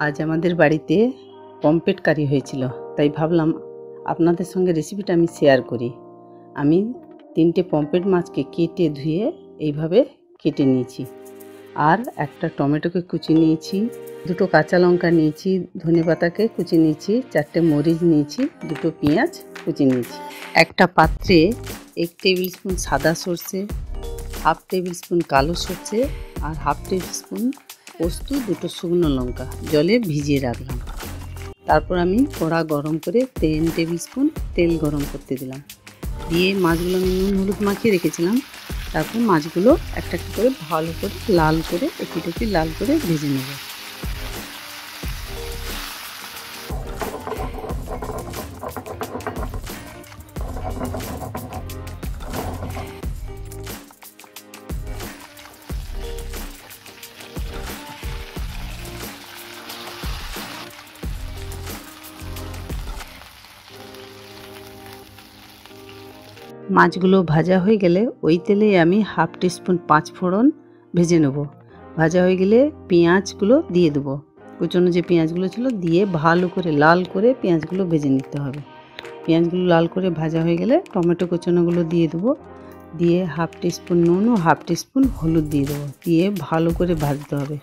আজ আমাদের বাড়িতে পমফ্রেট কারি হয়েছিল, তাই ভাবলাম আপনাদের সঙ্গে রেসিপিটা আমি শেয়ার করি। আমি 3টে পমফ্রেট মাছকে কেটে ধুয়ে এইভাবে কেটে নিয়েছি, আর একটা টমেটোকে কুচি নিয়েছি, 2টো কাঁচা লঙ্কা নিয়েছি, ধনেপাতাকে কুচি নিয়েছি, 4টে মরিচ নিয়েছি, 2টো পেঁয়াজ কুচি নিয়েছি। একটা পাত্রে 1 টেবিল স্পুন সাদা সর্ষে, 1/2 টেবিল স্পুন কালো সর্ষে আর 1/2 টেবিল স্পুন পোস্ত, 2টো শুকনো লঙ্কা জলে ভিজিয়ে রাখলাম। তারপর আমি কড়া গরম করে 3 টেবিল স্পুন তেল গরম করতে দিলাম। দিয়ে মাছগুলো আমি নুন হলুদ মাখিয়ে রেখেছিলাম। তারপর মাছগুলো একটা একটা করে ভালো করে লাল করে একটু লাল করে ভেজে নেব। মাছগুলো ভাজা হয়ে গেলে ওই তেলেই আমি 1/2 টিস্পুন 5 ফোড়ন ভেজে নেব। ভাজা হয়ে গেলে পেঁয়াজগুলো দিয়ে দেবো, কুচনো যে পেঁয়াজগুলো ছিল দিয়ে ভালো করে লাল করে পেঁয়াজগুলো ভেজে নিতে হবে। পেঁয়াজগুলো লাল করে ভাজা হয়ে গেলে টমেটো কুচনোগুলো দিয়ে দেবো, দিয়ে 1/2 টিস্পুন নুন ও 1/2 টিস্পুন হলুদ দিয়ে দেবো, দিয়ে ভালো করে ভাজতে হবে।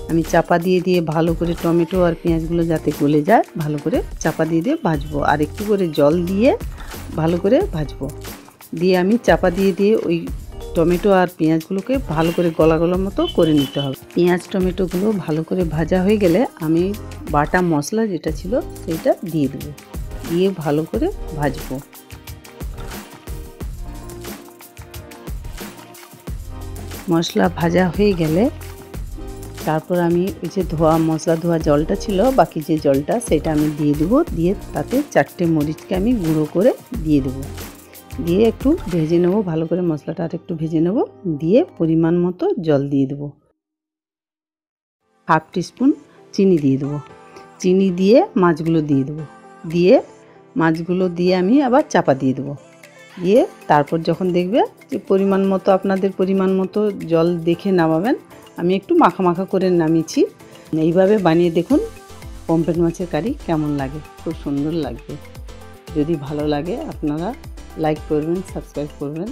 আমি চাপা দিয়ে ভালো করে টমেটো আর পেঁয়াজগুলো যাতে গলে যায় ভালো করে চাপা দিয়ে ভাজবো, আর একটু করে জল দিয়ে ভালো করে ভাজবো। দিয়ে আমি চাপা দিয়ে ওই টমেটো আর পেঁয়াজগুলোকে ভালো করে গলা মতো করে নিতে হবে। পেঁয়াজ টমেটোগুলো ভালো করে ভাজা হয়ে গেলে আমি বাটা মশলা যেটা ছিল সেটা দিয়ে দেবো, দিয়ে ভালো করে ভাজবো। মশলা ভাজা হয়ে গেলে তারপর আমি ওই যে মশলা ধোয়া জলটা ছিল, বাকি যে জলটা সেটা আমি দিয়ে দেবো। দিয়ে তাতে 4টে মরিচকে আমি গুঁড়ো করে দিয়ে দেবো, দিয়ে একটু ভেজে নেবো ভালো করে, মশলাটা আর একটু ভেজে নেব। দিয়ে পরিমাণ মতো জল দিয়ে দেবো, 1/2 টিস্পুন চিনি দিয়ে দেবো। চিনি দিয়ে মাছগুলো দিয়ে দেবো, দিয়ে মাছগুলো দিয়ে আমি আবার চাপা দিয়ে দেবো। দিয়ে তারপর যখন দেখবে যে পরিমাণ মতো, আপনাদের পরিমাণ মতো জল দেখে নামাবেন। আমি একটু মাখা করে নামিয়েছি। এইভাবে বানিয়ে দেখুন পমফ্রেট মাছের কারি কেমন লাগে, খুব সুন্দর লাগবে। যদি ভালো লাগে আপনারা লাইক করবেন, সাবস্ক্রাইব করবেন।